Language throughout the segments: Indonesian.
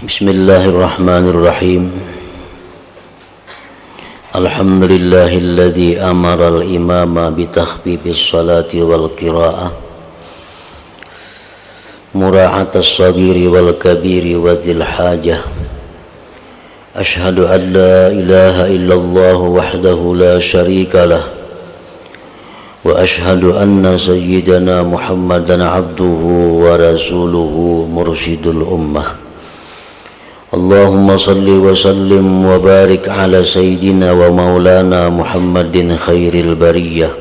Bismillahirrahmanirrahim. Alhamdulillahilladzi amara al-imama bitakhfifis salati wal qira'ah mura'atas saghiri wal kabiri wa dzil hajah. Ashhadu an la ilaha illallah wahdahu la syarika lah wa ashhadu anna sayyidana Muhammadan abduhu wa rasuluhu mursyidul ummah. Allahumma salli wa sallim wa barik ala sayyidina wa maulana Muhammadin khairil bariyah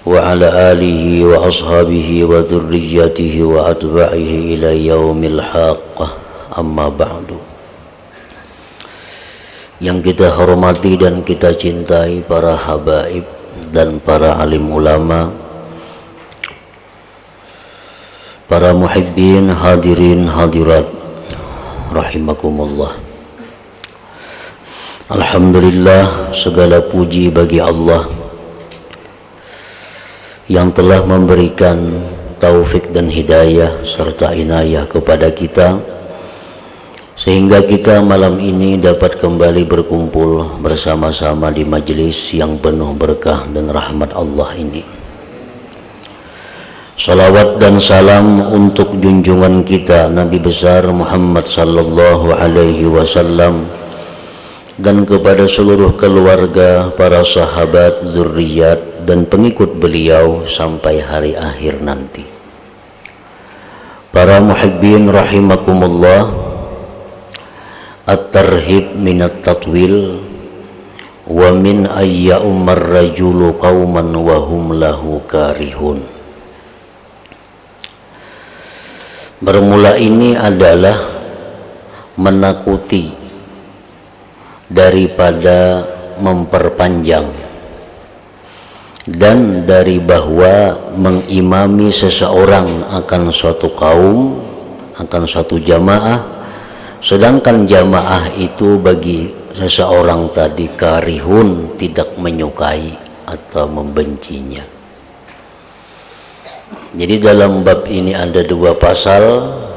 wa ala alihi wa ashabihi wa dhurriyyatihi wa atba'ihi ila yaumil haqqah, amma ba'du. Yang kita hormati dan kita cintai para habaib dan para alim ulama, para muhibbin, hadirin hadirat rahimakumullah. Alhamdulillah, segala puji bagi Allah yang telah memberikan taufik dan hidayah serta inayah kepada kita sehingga kita malam ini dapat kembali berkumpul bersama-sama di majelis yang penuh berkah dan rahmat Allah ini. Salawat dan salam untuk junjungan kita Nabi besar Muhammad sallallahu alaihi wasallam dan kepada seluruh keluarga, para sahabat, zurriyat dan pengikut beliau sampai hari akhir nanti. Para muhibbin rahimakumullah, at-tarhib minat tatwil wa min ayya ummar rajulu qauman wa hum lahu karihun. Bermula ini adalah menakuti daripada memperpanjang dan dari bahwa mengimami seseorang akan suatu kaum, akan suatu jamaah, sedangkan jamaah itu bagi seseorang tadi karihun, tidak menyukai atau membencinya. Jadi dalam bab ini ada dua pasal.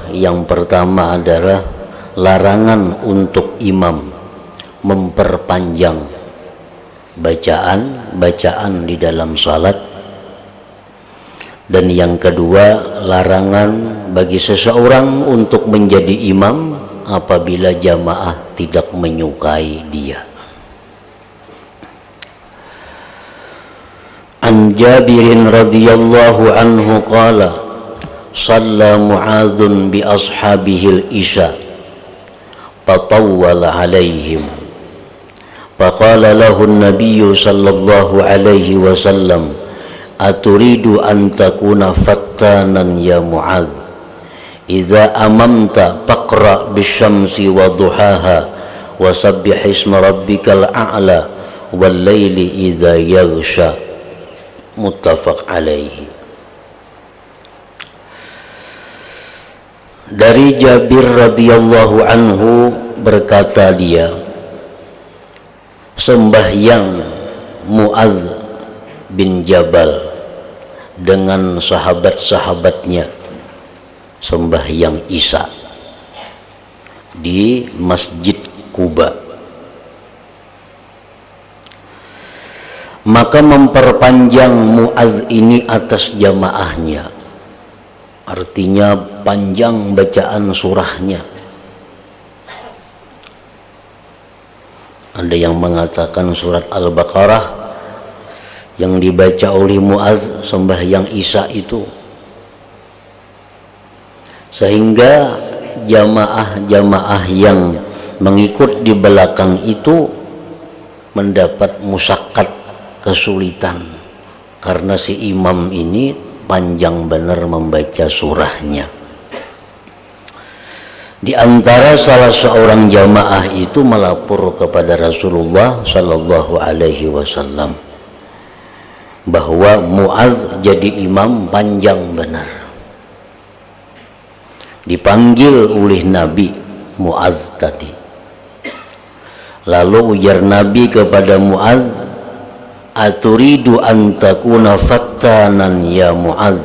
Yang pertama adalah larangan untuk imam memperpanjang bacaan di dalam salat, dan yang kedua larangan bagi seseorang untuk menjadi imam apabila jamaah tidak menyukai dia. An Jabirin radhiyallahu anhu qala shalla Mu'adzun bi ashabihil isya fatawwala alaihim faqala lahu an-nabiy sallallahu alaihi wasallam aturidu an takuna fattanan ya Mu'adz idza amamta faqra bisyamsi wa duhaha wa sabbih isma rabbikal a'la wal laili idza yaghsha. Muttafaq alaihi. Dari Jabir radhiyallahu anhu berkata dia, sembahyang Mu'adz bin Jabal dengan sahabat-sahabatnya sembahyang Isya di Masjid Quba. Maka memperpanjang Mu'adz ini atas jamaahnya, artinya panjang bacaan surahnya. Ada yang mengatakan surat Al-Baqarah yang dibaca oleh Mu'adz sembahyang Isya itu, sehingga jamaah-jamaah yang mengikut di belakang itu mendapat musyaqqat, kesulitan, karena si imam ini panjang benar membaca surahnya. Di antara salah seorang jamaah itu melapor kepada Rasulullah sallallahu alaihi wasallam bahwa Mu'adz jadi imam panjang benar. Dipanggil oleh Nabi Mu'adz tadi. Lalu ujar Nabi kepada Mu'adz, aturidu an takuna fattanan ya Mu'adz,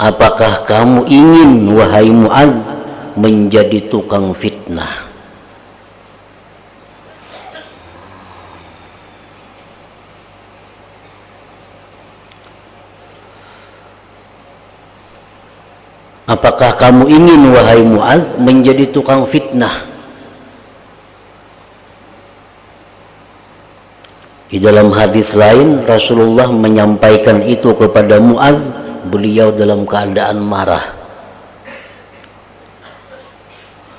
apakah kamu ingin wahai Mu'adz menjadi tukang fitnah. Apakah kamu ingin, wahai Mu'adz, menjadi tukang fitnah? Di dalam hadis lain Rasulullah menyampaikan itu kepada Mu'adz, beliau dalam keadaan marah.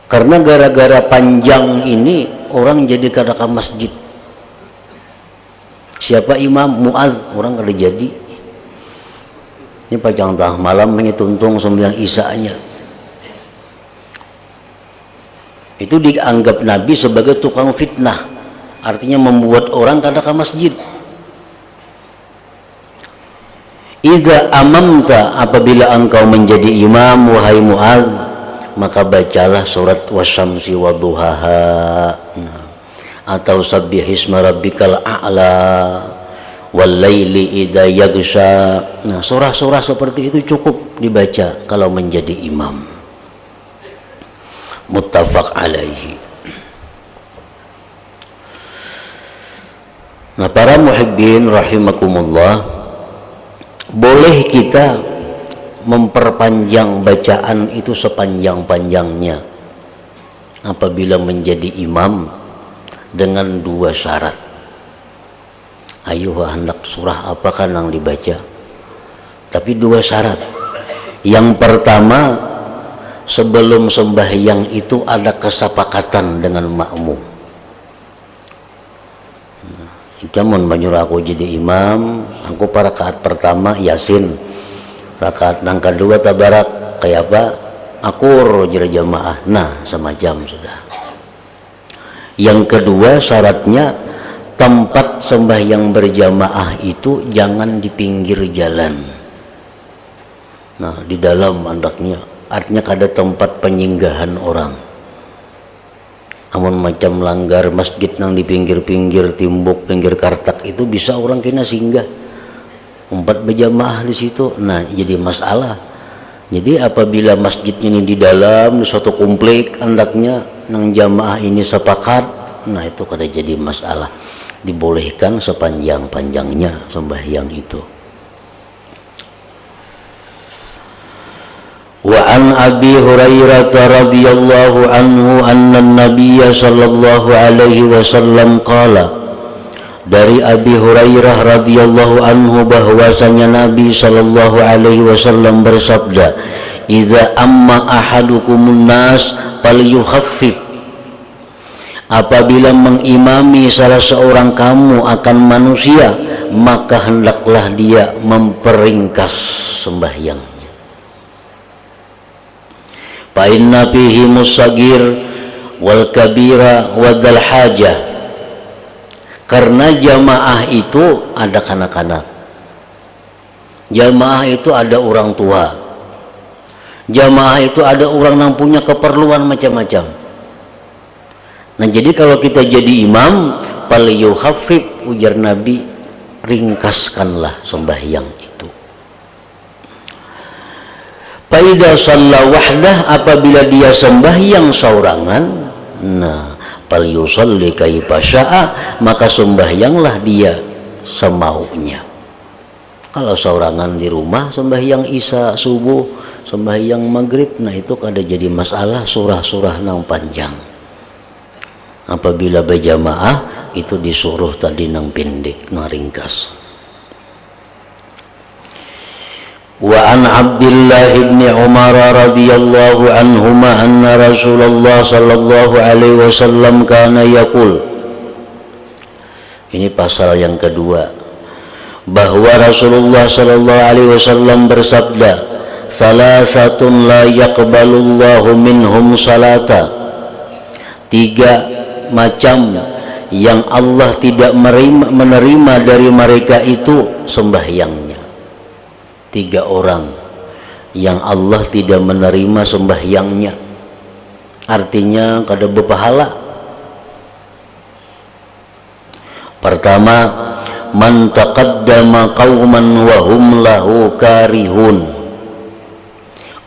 Karena gara-gara panjang ini orang jadi kada ke masjid. Siapa imam? Mu'adz, orang kada jadi. Ini panjang tengah malam ini tuntung sembilan isanya. Itu dianggap Nabi sebagai tukang fitnah, artinya membuat orang kada ke masjid. Idza amamta, apabila engkau menjadi imam wahai Mu'adz, maka bacalah surat wasyamsi wadduhaha, atau sabbihisma rabbikal a'la, wal-laili idza yaghsha. Nah, surah-surah seperti itu cukup dibaca kalau menjadi imam. Muttafaq alaihi. Nah, para muhibbin rahimakumullah, boleh kita memperpanjang bacaan itu sepanjang-panjangnya apabila menjadi imam dengan dua syarat. Ayo hendak surah apakah yang dibaca, tapi dua syarat. Yang pertama, sebelum sembahyang itu ada kesepakatan dengan makmum. Jamun menyuruh aku jadi imam, aku pada rakaat pertama Yasin, rakaat yang kedua tabarak, kayak apa? Akur jadi jamaah. Nah, sama jam sudah. Yang kedua syaratnya, tempat sembahyang berjamaah itu jangan di pinggir jalan. Nah, di dalam andaknya, artinya kada tempat penyinggahan orang. Amun macam langgar masjid nang di pinggir-pinggir timbuk, pinggir kartak itu bisa orang kena singgah. Umpat berjamaah di situ. Nah, jadi masalah. Jadi apabila masjidnya ini di dalam di suatu komplek andaknya nang jamaah ini sepakat, nah itu kada jadi masalah. Dibolehkan sepanjang-panjangnya sembahyang itu. Wa an Abi Hurairah radhiyallahu anhu anna an-nabiy sallallahu alaihi wasallam qala, dari Abi Hurairah radhiyallahu anhu bahwasanya Nabi sallallahu alaihi wasallam bersabda, idza amma ahadukumun nas falyukhaffif, apabila mengimami salah seorang kamu akan manusia, maka hendaklah dia memperingkas sembahyangnya. Fa inna fihi musagir wal kabira wadal hajah, karena jamaah itu ada kanak-kanak, jamaah itu ada orang tua, jamaah itu ada orang yang punya keperluan macam-macam. Nah, jadi kalau kita jadi imam, falyukhaffif, ujar Nabi, ringkaskanlah sembahyang itu. Fa idza shalla wahdah, apabila dia sembahyang saurangan, nah falyusalli kaifa syaa, maka sembahyanglah dia semaunya. Kalau saurangan di rumah sembahyang isya, subuh, sembahyang maghrib, nah itu kada jadi masalah surah-surah nang panjang. Apabila berjamaah itu disuruh tadi nang pendek, nang ringkas. Wa an Abdullah bin Umar radhiyallahu anhuma anna Rasulullah sallallahu alaihi wasallam kana yaqul. Ini pasal yang kedua, bahwa Rasulullah sallallahu alaihi wasallam bersabda, "Salasatun la yaqbalullahu minhum salata." Tiga macam yang Allah tidak menerima dari mereka itu sembahyangnya. Tiga orang yang Allah tidak menerima sembahyangnya, artinya kada berpahala. Pertama, man taqaddama qauman wa hum lahu karihun,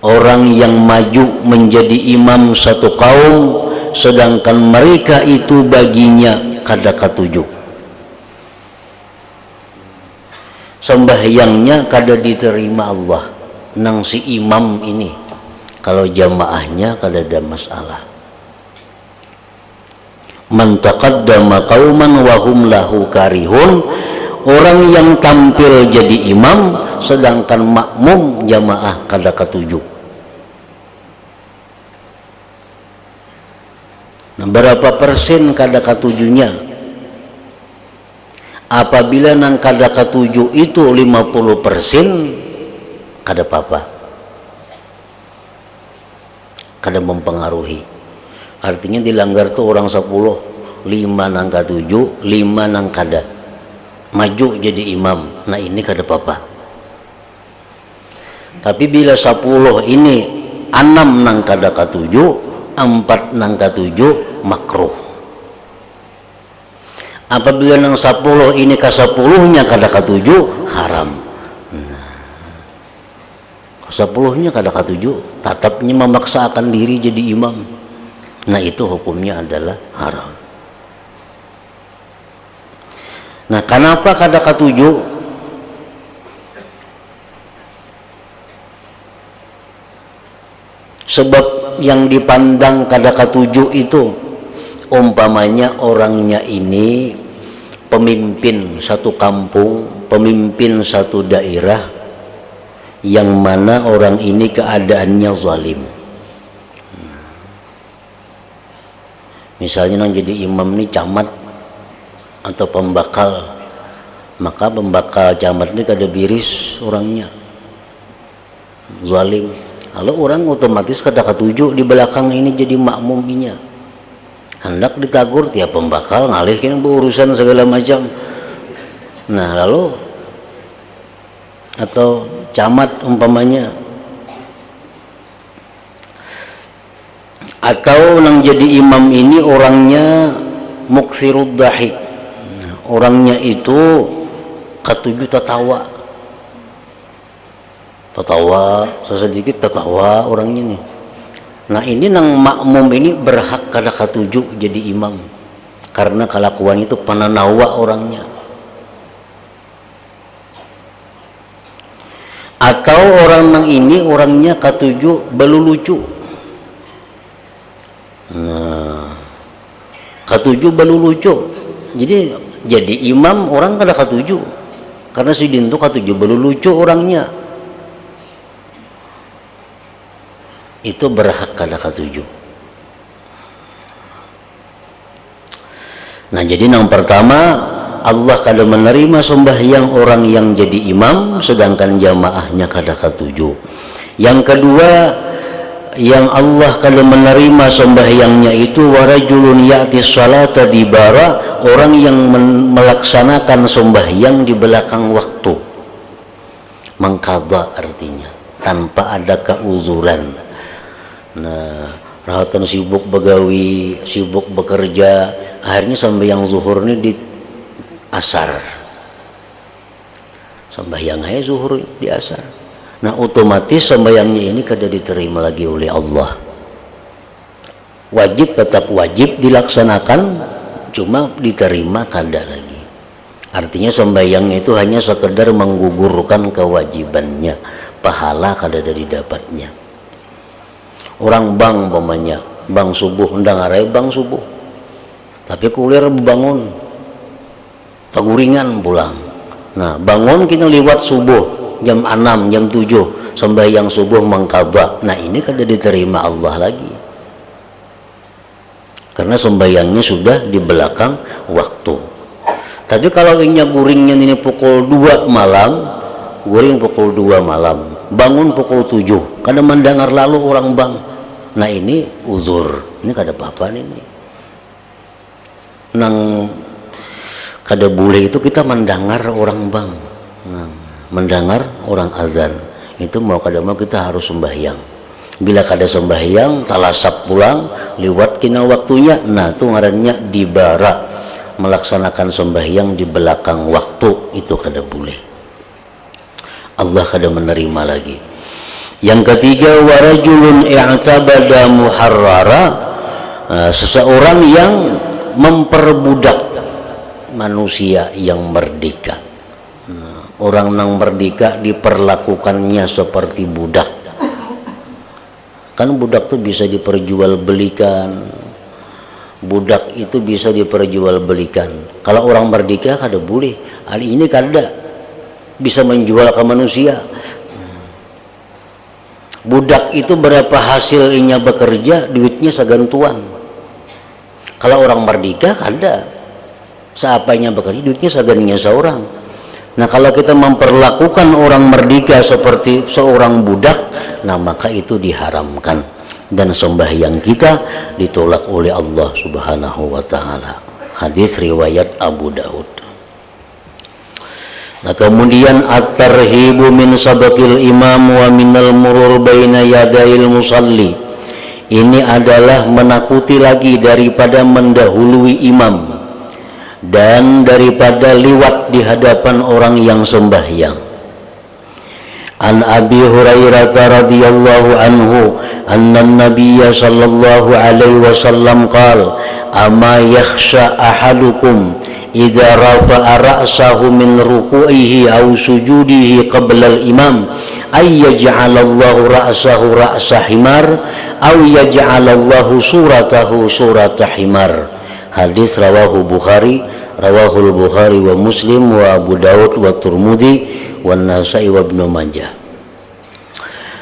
orang yang maju menjadi imam satu kaum, sedangkan mereka itu baginya kada katuju. Sembahyangnya kada diterima Allah nang si imam ini, kalau jamaahnya kada ada masalah. Man taqaddama qauman wa hum lahu karihun, orang yang tampil jadi imam sedangkan makmum jamaah kada katuju. Nah, berapa persen kada katujunya? Apabila nang kada katuju itu 50%, kada apa-apa, kada mempengaruhi. Artinya dilanggar tuh orang 10, 5 nang katuju, 5 nang kada maju jadi imam. Nah ini kada apa-apa. Tapi bila 10 ini 6 nang kada katuju, 4 nang katuju, makruh. Apabila nang 10 ini ke 10-nya kada katuju, haram. Nah, ke 10-nya kada katuju, tatapnya memaksakan diri jadi imam. Nah itu hukumnya adalah haram. Nah kenapa kada katuju? Sebab yang dipandang kada katuju itu, umpamanya orangnya ini pemimpin satu kampung, pemimpin satu daerah, yang mana orang ini keadaannya zalim. Misalnya nang jadi imam nih camat atau pembakal, maka pembakal camat ini kada biris orangnya, zalim. Kalau orang otomatis kada katuju di belakang ini jadi makmuminya, hendak ditagur tiap pembakal ngalihkan berurusan segala macam. Nah lalu atau camat umpamanya, atau nang jadi imam ini orangnya muksirud dahik, orangnya itu katuju tatawa, sesedikit tatawa orangnya nih. Nah ini nang makmum ini berhak kada katuju jadi imam, karena kelakuan itu pananawa orangnya. Atau orang nang ini orangnya katuju belulucu. Nah, katuju balu lucu. Jadi imam orang kada katuju, karena si din tu katuju balu lucu orangnya. Itu berhak kada katuju. Nah, jadi yang pertama, Allah kada menerima sembahyang orang yang jadi imam sedangkan jamaahnya kada katuju. Yang kedua, yang Allah kalau menerima sembahyangnya itu warajulun ya'ti sholata dibara, orang yang melaksanakan sembahyang di belakang waktu, mengqadha artinya tanpa ada keuzuran. Nah rahatan sibuk begawi, sibuk bekerja, akhirnya sembahyang zuhur ini di asar, sembahyang aja zuhur di asar. Nah otomatis sembahyangnya ini kada diterima lagi oleh Allah. Wajib, tetap wajib dilaksanakan, cuma diterima kada lagi. Artinya sembahyangnya itu hanya sekedar menggugurkan kewajibannya, pahala kada dari dapatnya. Orang bang umpamanya, bang subuh, undang arai bang subuh, tapi kulir bangun paguringan pulang. Nah bangun kita lewat subuh jam 6, jam 7 sembahyang subuh mengqadha. Nah ini kada diterima Allah lagi, karena sembahyangnya sudah di belakang waktu. Tapi kalau inya guringnya ini pukul 2 malam, guring pukul 2 malam, bangun pukul 7, kada mendengar lalu orang bang. Nah ini uzur, ini kada apa-apa ini. Nang kada boleh itu kita mendengar orang bang. Nah, mendengar orang azan itu mau kada mau kita harus sembahyang. Bila kada sembahyang talasap pulang lewat kina waktunya, nah itu ngarannya dibara, melaksanakan sembahyang di belakang waktu, itu kada boleh. Allah kada menerima lagi. Yang ketiga, warajulun i'tabada muharrara, seseorang yang memperbudak manusia yang merdeka. Orang yang merdeka diperlakukannya seperti budak. Kan budak tuh bisa diperjualbelikan. Budak itu bisa diperjualbelikan. Kalau orang merdeka kada boleh. Hari ini kada bisa menjual ke manusia. Budak itu berapa hasilnya bekerja, duitnya segantuan. Kalau orang merdeka kada, seapanya bekerja, duitnya segannya seorang. Nah, kalau kita memperlakukan orang merdeka seperti seorang budak, nah maka itu diharamkan, dan sembahyang kita ditolak oleh Allah Subhanahu wa taala. Hadis riwayat Abu Daud. Nah, kemudian at-tarhibu min sabaqil imam wa minal murur baina yadail musalli. Ini adalah menakuti lagi daripada mendahului imam dan daripada liwat di hadapan orang yang sembahyang. An Abi Hurairah radhiyallahu anhu anna an-nabiy sallallahu alaihi wasallam qala ama yakhsha ahadukum idza rafa'a ra'sahu min ruku'ihi aw sujudihi qabla al-imam ay yaj'alallahu ra'sahu ra'sa himar aw yaj'alallahu suratahu surata himar. Hadis rawahul Bukhari wa Muslim wa Abu Daud wa Tirmidzi wa Nasa'i wa Ibnu Majah.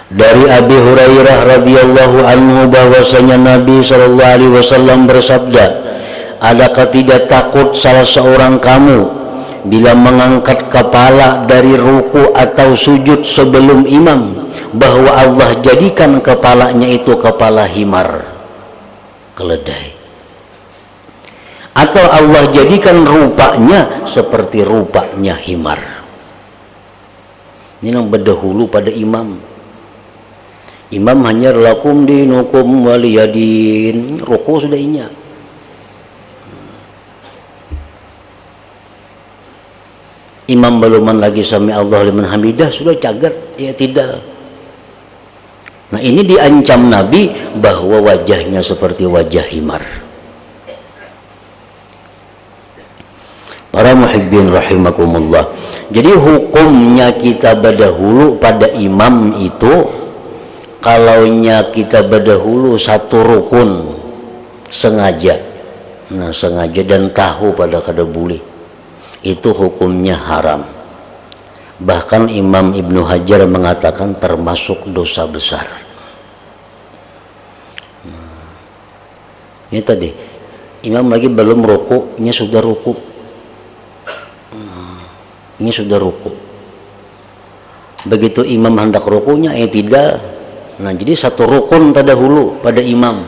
Dari Abi Hurairah radhiyallahu anhu bahwasanya Nabi sallallahu alaihi wasallam bersabda, adakah tidak takut salah seorang kamu bila mengangkat kepala dari ruku atau sujud sebelum imam, bahwa Allah jadikan kepalanya itu kepala himar, keledai, atau Allah jadikan rupanya seperti rupanya himar. Ini yang berdahulu pada imam. Imam hanya lakum dinukum waliyadin, ruku sudah inya. Imam beluman lagi sami Allah liman hamidah sudah cagat, ya tidak. Nah, ini diancam Nabi bahwa wajahnya seperti wajah himar. Para muhibbin rahimakumullah. Jadi hukumnya kita berdahulu pada imam itu, kalaunya kita berdahulu satu rukun sengaja, nah sengaja dan tahu pada kada boleh, itu hukumnya haram. Bahkan Imam Ibnu Hajar mengatakan termasuk dosa besar. Ini tadi imam lagi belum ruku, ini sudah ruku. Ini sudah ruku. Begitu imam hendak rukunya, tidak. Nah, jadi satu rukun terdahulu pada imam.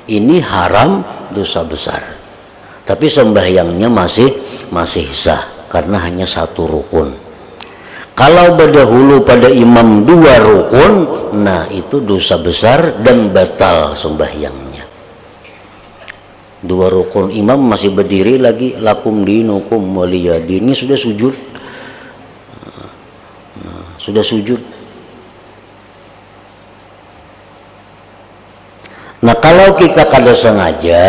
Ini haram, dosa besar. Tapi sembahyangnya masih sah karena hanya satu rukun. Kalau berdahulu pada imam dua rukun, nah itu dosa besar dan batal sembahyangnya. Dua rukun imam masih berdiri lagi, lakum dinukum waliyadin, ini sudah sujud. Sudah sujud. Nah, kalau kita kada sengaja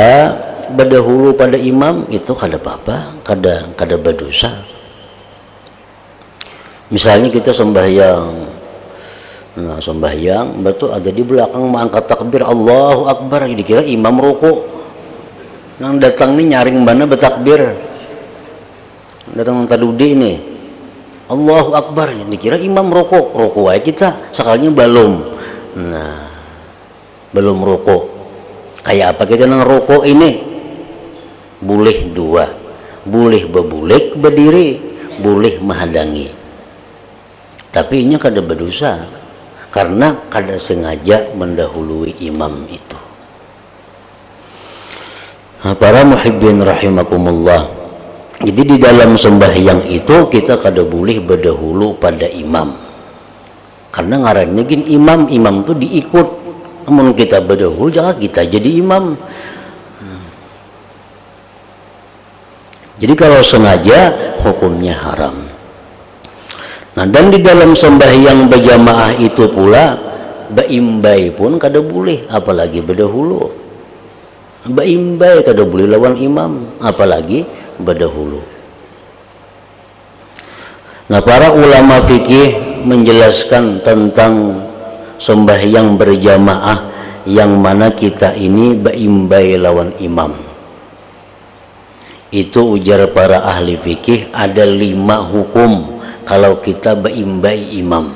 berdahulu pada imam, itu kada apa-apa, kada berdosa. Misalnya kita sembahyang, nah sembahyang betul ada di belakang mengangkat takbir Allahu Akbar, dikira imam ruku. Nang datang nih nyaring mana bertakbir, datang tadudi ini Allahu Akbar, dikira imam ruku aja kita sekalinya belum. Nah, belum ruku. Kayak apa kita nang ruku ini? Boleh dua, boleh berbulik berdiri, boleh menghadangi. Tapi ini kada berdosa karena kada sengaja mendahului imam itu. Nah, para muhibbin rahimakumullah. Jadi di dalam sembahyang itu kita kada boleh berdahulu pada imam. Karena ngarannya gini, imam tuh diikut. Namun kita berdahulu jangan kita jadi imam. Jadi kalau sengaja hukumnya haram. Nah, Nah, dan di dalam sembahyang berjamaah itu pula baimbai pun kada boleh, apalagi berdahulu. Baimbai kada boleh lawan imam, apalagi berdahulu. Nah, para ulama fikih menjelaskan tentang sembahyang berjamaah yang mana kita ini baimbai lawan imam. Itu ujar para ahli fikih ada 5 hukum kalau kita baimbai imam.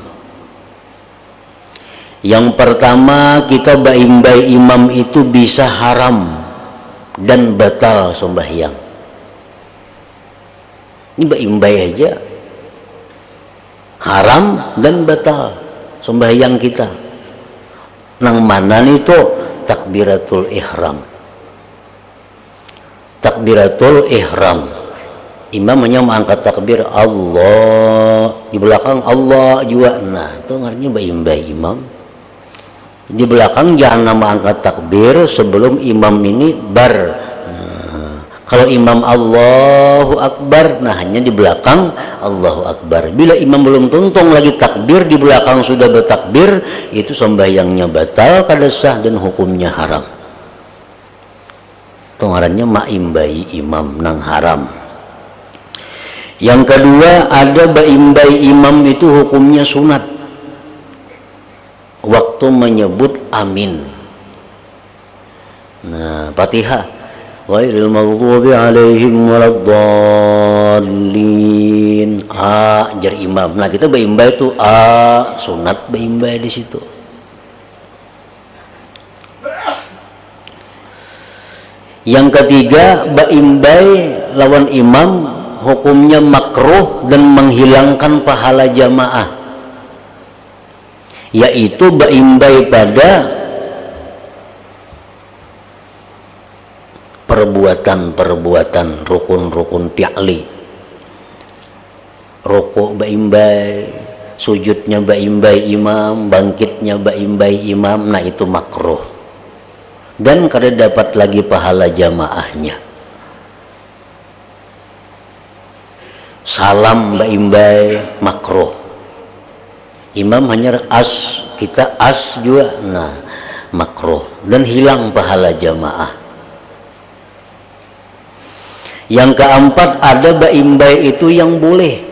Yang pertama, kita baimbai imam itu bisa haram dan batal sembahyang. Ini baimbai aja haram dan batal sembahyang kita. Nang mana itu takbiratul ihram. Takbiratul ihram. Imam hanya mengangkat takbir Allah, di belakang Allah juga. Nah, itu artinya baimbai imam. Di belakang jangan mengangkat takbir sebelum imam ini bar. Kalau imam Allahu Akbar, nah hanya di belakang Allahu Akbar. Bila imam belum tuntung lagi takbir, di belakang sudah bertakbir, itu sembahyangnya batal, kada sah dan hukumnya haram. Tonggarannya maimbai imam nang haram. Yang kedua, ada baimbai imam itu hukumnya sunat. Waktu menyebut amin. Nah, Fatihah. Ghairil maghdubi alaihim waladdallin. Jar imam. Nah, kita baimbai itu sunat baimbai di situ. Yang ketiga, baimbai lawan imam hukumnya makruh dan menghilangkan pahala jamaah. Yaitu baimbai pada perbuatan rukun-rukun fi'li. Rukuk baimbai, sujudnya baimbai imam, bangkitnya baimbai imam, nah itu makruh. Dan kada dapat lagi pahala jamaahnya. Salam baimbai makruh. Imam hanya kita juga, nah makruh dan hilang pahala jamaah. Yang keempat, ada baimbai itu yang boleh,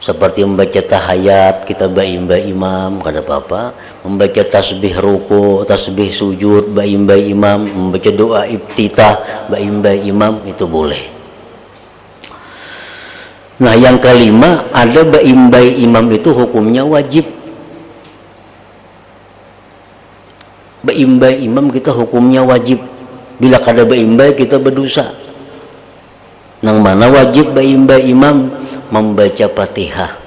seperti membaca tahiyat kita baimbai imam, kada apa-apa. Membaca tasbih ruku, tasbih sujud baimbai imam, membaca doa iftitah baimbai imam, itu boleh. Nah, yang kelima, ada baimbai imam itu hukumnya wajib. Baimbai imam kita hukumnya wajib. Bila kada baimbai kita berdosa. Nang mana wajib baimbai imam? Membaca Fatihah.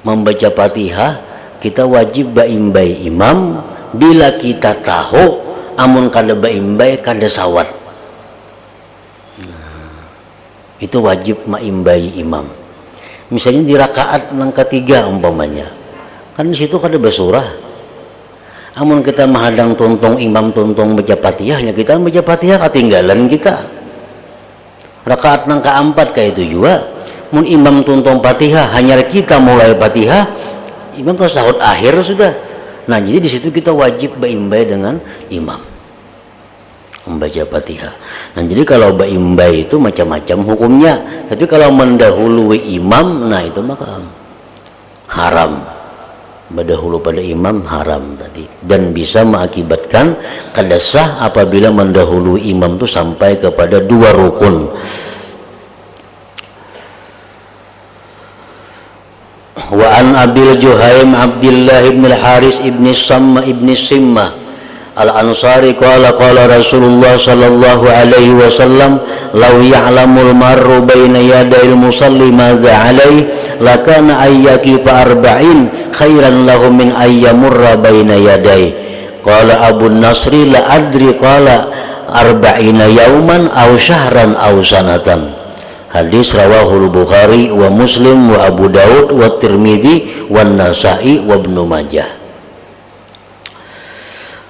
Membaca Fatihah kita wajib baimbai imam. Bila kita tahu amun kada baimbai kada sawat. Nah, itu wajib maimbai imam. Misalnya di rakaat nang ketiga umpamanya, kan di situ kada bersurah. Amun kita menghadang tuntung imam tuntung baca Fatihahnya, kita baca Fatihah ketinggalan kita. Rakaat nang keempat kayak itu juga. Mun imam tuntung Fatihah, hanya kita mulai Fatihah, imam tasahud akhir sudah. Nah, jadi di situ kita wajib baimbai dengan imam membaca Fatihah. Nah, jadi kalau baimbai itu macam-macam hukumnya. Tapi kalau mendahului imam, nah itu maka haram. Berdahulu pada imam haram tadi, dan bisa mengakibatkan kada sah apabila mendahului imam itu sampai kepada 2 rukun. Wa an Abil Juhaim Abdullah ibn al-Haris ibn Simmah al-Ansari qala Rasulullah sallallahu alaihi wasallam law ya'lamul marru baina yadayil musalli madza alaihi lakana ayyakifa arba'in khairan lahu min ayyamurra baina yadayhi. Qala Abu Nasri la adri qala arba'ina yauman aw syahran aw sanatan. Hadis rawahul Bukhari wa Muslim wa Abu Daud wa Tirmidzi wa Nasa'i wa Ibnu Majah.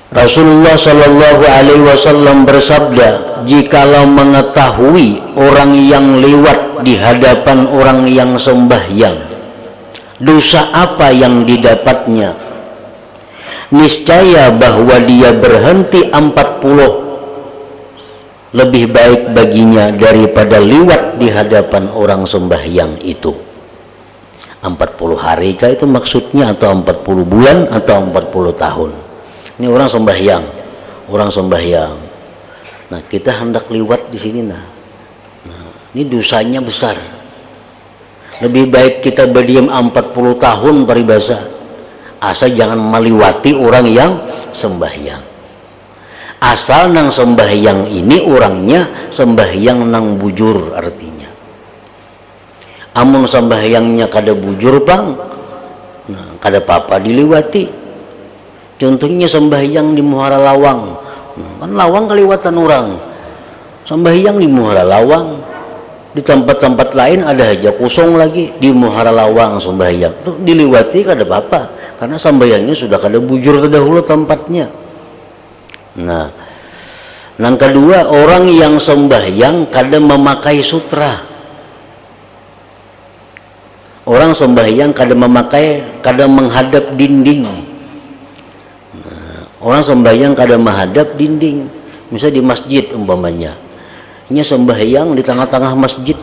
Rasulullah Shallallahu Alaihi Wasallam bersabda, jikalau mengetahui orang yang lewat di hadapan orang yang sembahyang, dosa apa yang didapatnya? Niscaya bahwa dia berhenti 40 lebih baik baginya daripada liwat di hadapan orang sembahyang itu. 40 hari kah itu maksudnya, atau 40 bulan, atau 40 tahun? Ini orang sembahyang. Nah, kita hendak liwat di sini. Nah, ini dosanya besar. Lebih baik kita berdiam 40 tahun paribasa, asal jangan meliwati orang yang sembahyang. Asal nang sembahyang ini orangnya sembahyang nang bujur, artinya amun sembahyangnya kada bujur bang, nah, kada apa-apa diliwati. Contohnya sembahyang di Muara Lawang, kan lawang keliwatan orang, sembahyang di Muara Lawang. Di tempat-tempat lain ada aja kosong lagi, di Muara Lawang sembahyang tuh diliwati kada apa-apa, karena sembahyangnya sudah kada bujur terdahulu tempatnya. Nah, yang kedua, orang yang sembahyang kada memakai sutra. Orang sembahyang kada menghadap dinding. Nah, orang sembahyang kada menghadap dinding. Misalnya di masjid umpamanya, ini sembahyang di tengah-tengah masjid,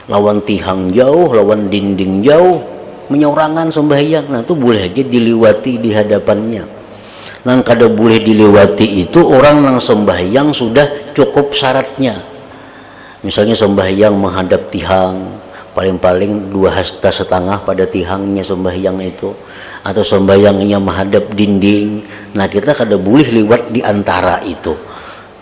lawan tihang jauh, lawan dinding jauh, menyorangan sembahyang. Nah, itu boleh aja diliwati di hadapannya. Nang kada boleh diliwati itu orang nang sembahyang sudah cukup syaratnya. Misalnya sembahyang menghadap tihang, paling-paling 2,5 hasta pada tihangnya sembahyang itu, atau sembahyangnya menghadap dinding. Nah, kita kada boleh liwat di antara itu.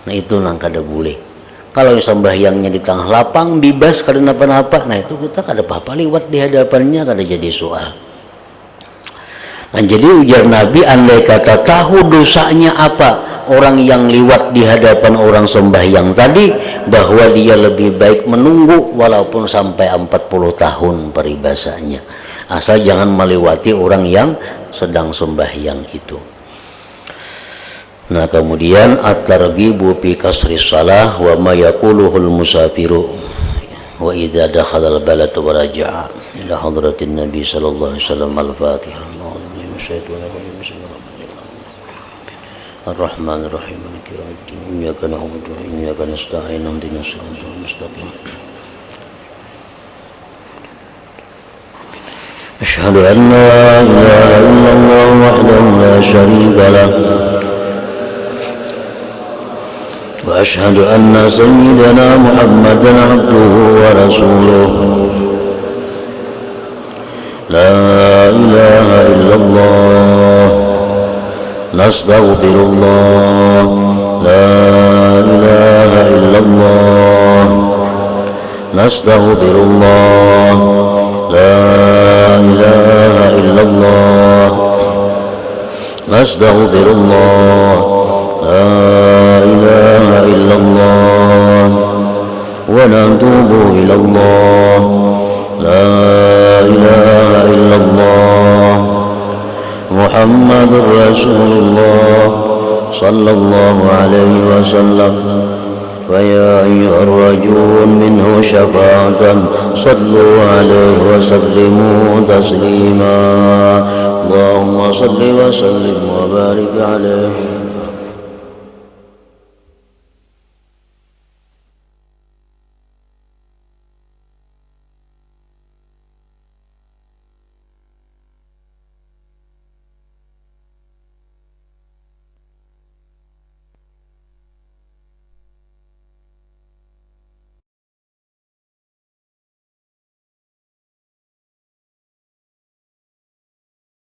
Nah, itu nang kada boleh. Kalau sembahyangnya di tengah lapang bebas kada napa-napa, nah itu kita kada apa-apa liwat di hadapannya, kada jadi soal. Nah, jadi ujar Nabi, andai kata tahu dosanya apa orang yang liwat di hadapan orang sembahyang tadi, bahwa dia lebih baik menunggu walaupun sampai 40 tahun paribasanya, asal jangan melewati orang yang sedang sembahyang itu. Nah, kemudian at-targhibu fi kasri shalah wa ma yaquluhul musafiru wa idza dakhala al-balad wa raja'a ila hadratin nabi sallallahu alaihi wasallam. Al-Fatihah. Ar-Rahman Ar-Rahim Maliki Yawmiddin. Iyyaka na'budu wa iyyaka nasta'in. Ihdinas siratal mustaqim. Asyhadu an la ilaha illallah wahdahu la syarika lah وأشهد أن سيدنا محمدا عبده ورسوله. لا إله إلا الله نستغفر الله. لا إله إلا الله نستغفر الله. لا إله إلا الله نستغفر الله. لا إله إلا الله ونتوب إلى الله. لا إله إلا الله محمد رسول الله صلى الله عليه وسلم. فيا أيها الرجل منه شفاعة صلوا عليه وسلموا تسليما. اللهم صل وسلم وبارك عليه.